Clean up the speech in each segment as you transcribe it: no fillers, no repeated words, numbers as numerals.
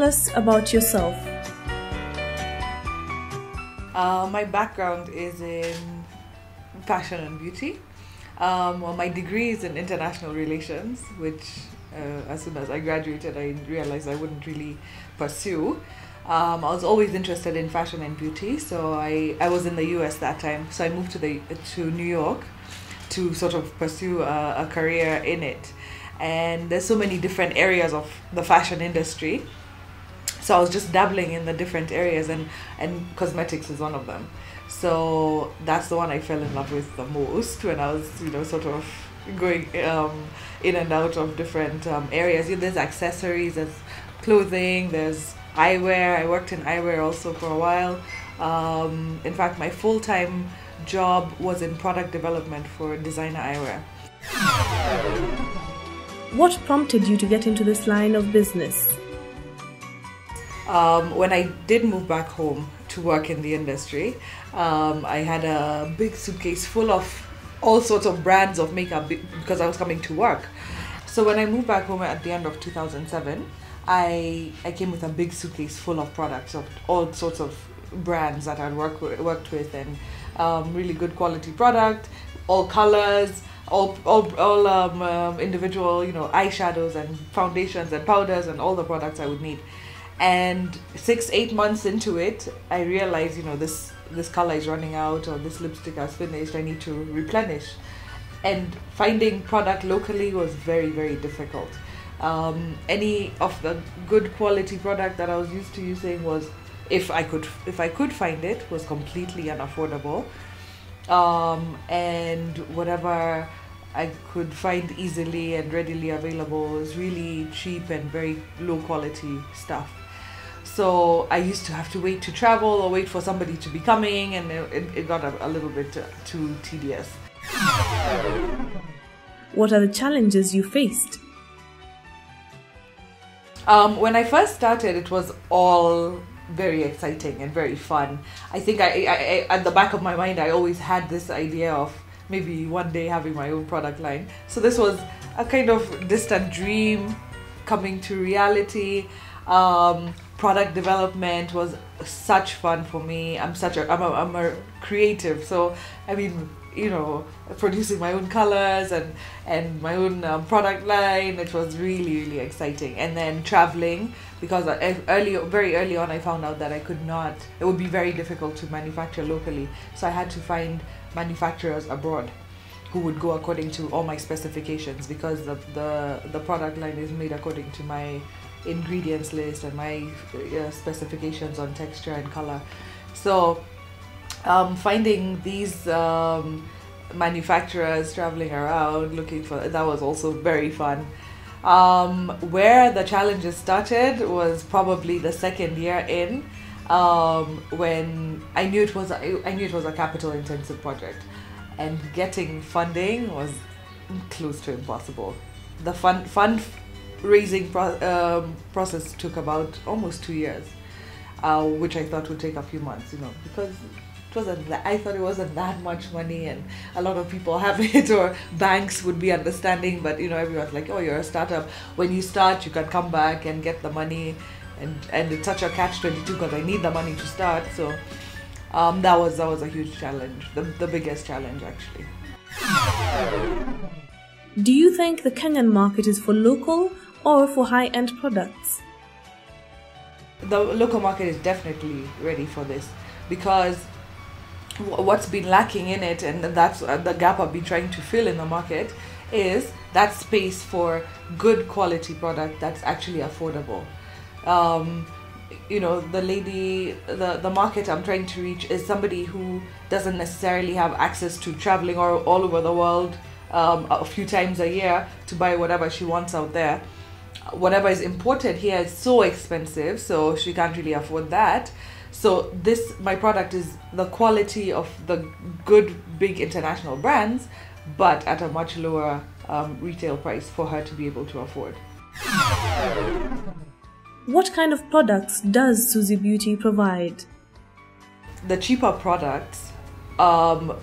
us about yourself. My background is in fashion and beauty. Well, my degree is in international relations, which as soon as I graduated, I realized I wouldn't really pursue. I was always interested in fashion and beauty, so I was in the US that time, so I moved to New York to sort of pursue a career in it. And there's so many different areas of the fashion industry, so I was just dabbling in the different areas, and cosmetics is one of them. So that's the one I fell in love with the most when I was, sort of going in and out of different areas. There's accessories, there's clothing, there's eyewear. I worked in eyewear also for a while. In fact, my full-time job was in product development for designer eyewear. What prompted you to get into this line of business? When I did move back home to work in the industry, I had a big suitcase full of all sorts of brands of makeup because I was coming to work. So when I moved back home at the end of 2007, I came with a big suitcase full of products of all sorts of brands that I'd worked with, and really good quality product, all colors, all individual eyeshadows and foundations and powders and all the products I would need. And 6-8 months into it, I realized this color is running out, or this lipstick has finished, I need to replenish. And finding product locally was very, very difficult. Any of the good quality product that I was used to using was, if I could find it, was completely unaffordable. And whatever I could find easily and readily available was really cheap and very low quality stuff. So I used to have to wait to travel or wait for somebody to be coming, and it got a little bit too tedious. What are the challenges you faced? When I first started, it was all very exciting and very fun. I think I at the back of my mind, I always had this idea of maybe one day having my own product line. So this was a kind of distant dream coming to reality. Product development was such fun for me. I'm a creative, so I mean, producing my own colors and my own product line, it was really, really exciting. And then traveling, because very early on I found out that it would be very difficult to manufacture locally, so I had to find manufacturers abroad who would go according to all my specifications, because the product line is made according to my ingredients list and my specifications on texture and color. So finding these manufacturers, traveling around looking for that was also very fun. Where the challenges started was probably the second year in, when I knew it was a capital intensive project, and getting funding was close to impossible. The fundraising process took about almost 2 years, which I thought would take a few months, because I thought it wasn't that much money, and a lot of people have it, or banks would be understanding, but everyone's like, oh, you're a startup. When you start, you can come back and get the money, and it's such a catch-22 because I need the money to start. So that was a huge challenge, the biggest challenge actually. Do you think the Kenyan market is for local or for high-end products? The local market is definitely ready for this, because what's been lacking in it, and that's the gap I've been trying to fill in the market, is that space for good quality product that's actually affordable. The market I'm trying to reach is somebody who doesn't necessarily have access to traveling all over the world a few times a year to buy whatever she wants out there. Whatever is imported here is so expensive, so she can't really afford that. So my product is the quality of the good big international brands, but at a much lower retail price for her to be able to afford. What kind of products does Suzie Beauty provide? The cheaper products, the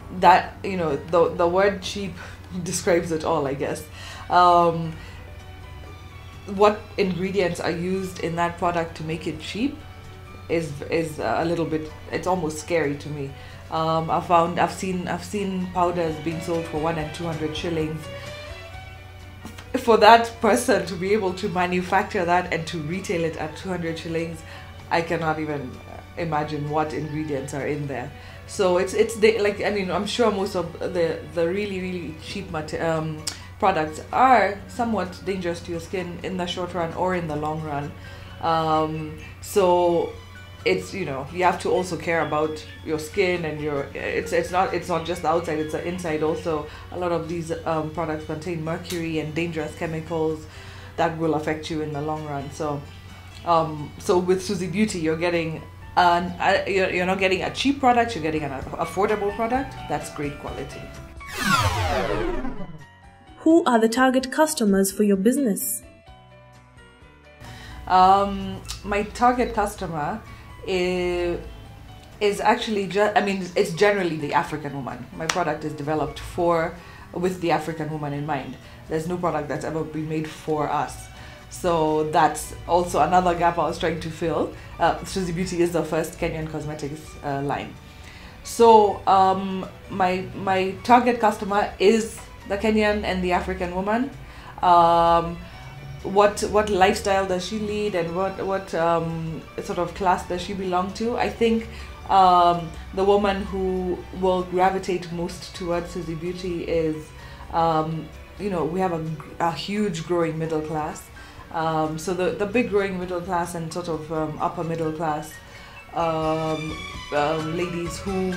word cheap describes it all, I guess. what ingredients are used in that product to make it cheap is a little bit, it's almost scary to me. I've seen powders being sold for 100 and 200 shillings. For that person to be able to manufacture that and to retail it at 200 shillings, I cannot even imagine what ingredients are in there. So like, I mean, I'm sure most of the really cheap products are somewhat dangerous to your skin in the short run or in the long run. So it's, you know, you have to also care about your skin and it's not just the outside, it's the inside also. A lot of these products contain mercury and dangerous chemicals that will affect you in the long run. So so with Suzie Beauty, you're getting you're not getting a cheap product, you're getting an affordable product that's great quality. Who are the target customers for your business? My target customer is actually it's generally the African woman. My product is developed with the African woman in mind. There's no product that's ever been made for us. So that's also another gap I was trying to fill. Suzie Beauty is the first Kenyan cosmetics line. So my target customer is the Kenyan and the African woman. What lifestyle does she lead, and what sort of class does she belong to? I think the woman who will gravitate most towards Suzie Beauty is, you know, we have a huge growing middle class. So the big growing middle class and sort of upper middle class ladies who,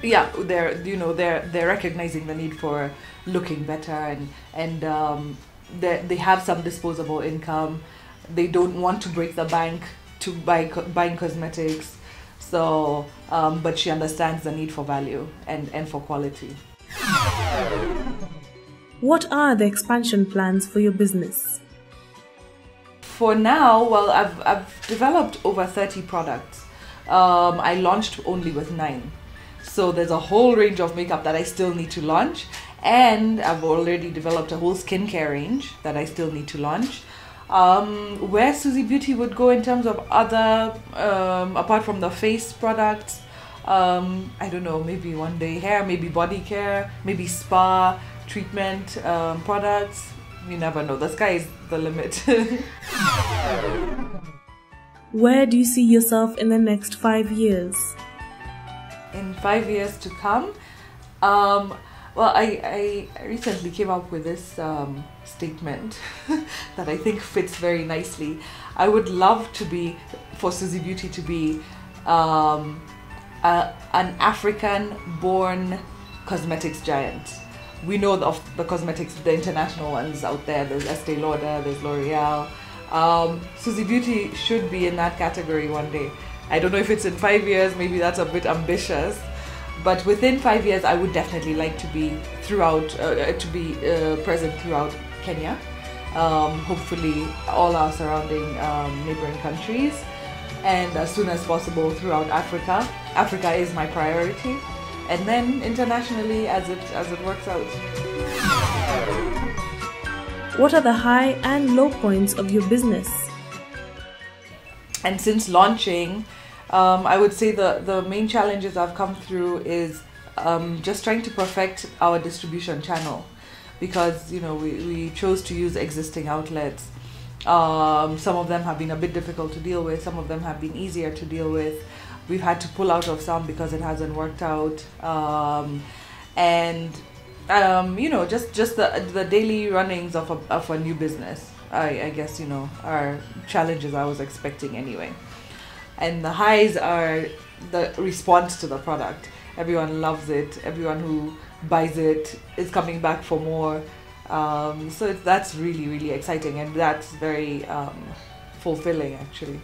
yeah, they're recognizing the need for looking better, and they have some disposable income. They don't want to break the bank to buying cosmetics. So, but she understands the need for value and for quality. What are the expansion plans for your business? For now, well, I've developed over 30 products. I launched only with 9. So there's a whole range of makeup that I still need to launch. And I've already developed a whole skincare range that I still need to launch. Where Suzie Beauty would go in terms of other, apart from the face products, I don't know, maybe one day hair, maybe body care, maybe spa, treatment products. You never know. The sky is the limit. Where do you see yourself in the next 5 years? In 5 years to come? Well, I recently came up with this statement that I think fits very nicely. I would love for Suzie Beauty to be an African-born cosmetics giant. We know of the cosmetics, the international ones out there. There's Estee Lauder, there's L'Oreal. Suzie Beauty should be in that category one day. I don't know if it's in 5 years, maybe that's a bit ambitious. But within 5 years, I would definitely like to be present throughout Kenya. Hopefully all our surrounding neighboring countries, and as soon as possible throughout Africa. Africa is my priority, and then internationally as it works out. What are the high and low points of your business? And since launching, I would say the main challenges I've come through is just trying to perfect our distribution channel, because we chose to use existing outlets. Some of them have been a bit difficult to deal with, some of them have been easier to deal with. We've had to pull out of some because it hasn't worked out, and just the daily runnings of a new business, I guess are challenges I was expecting anyway. And the highs are the response to the product. Everyone loves it. Everyone who buys it is coming back for more. So that's really, really exciting, and that's very fulfilling actually.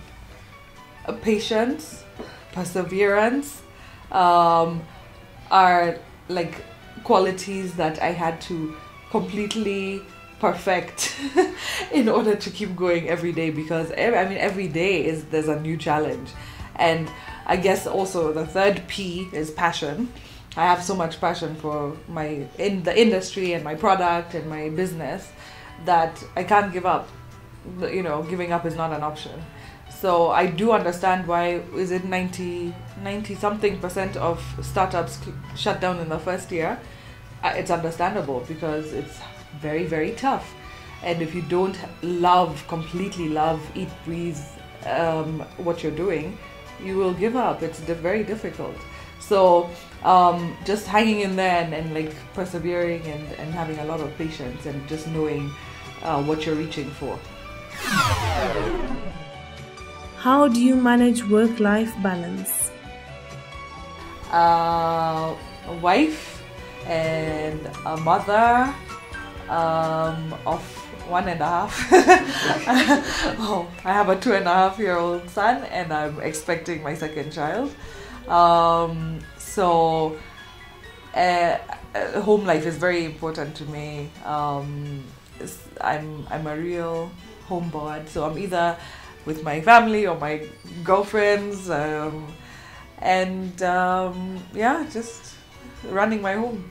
Patience, perseverance are like qualities that I had to completely perfect in order to keep going every day, because every day there's a new challenge. And I guess also the third P is passion. I have so much passion for the industry and my product and my business that I can't give up. You know, giving up is not an option. So I do understand why is it 90 something% of startups shut down in the first year. It's understandable because it's very, very tough. And if you don't completely love, eat, breathe what you're doing, you will give up. It's very difficult. So just hanging in there and like persevering and having a lot of patience and just knowing what you're reaching for. How do you manage work-life balance? A wife and a mother of 1.5. Oh, I have a 2.5-year-old son and I'm expecting my second child. So home life is very important to me. I'm a real homebody, so I'm either with my family or my girlfriends, yeah, just running my home.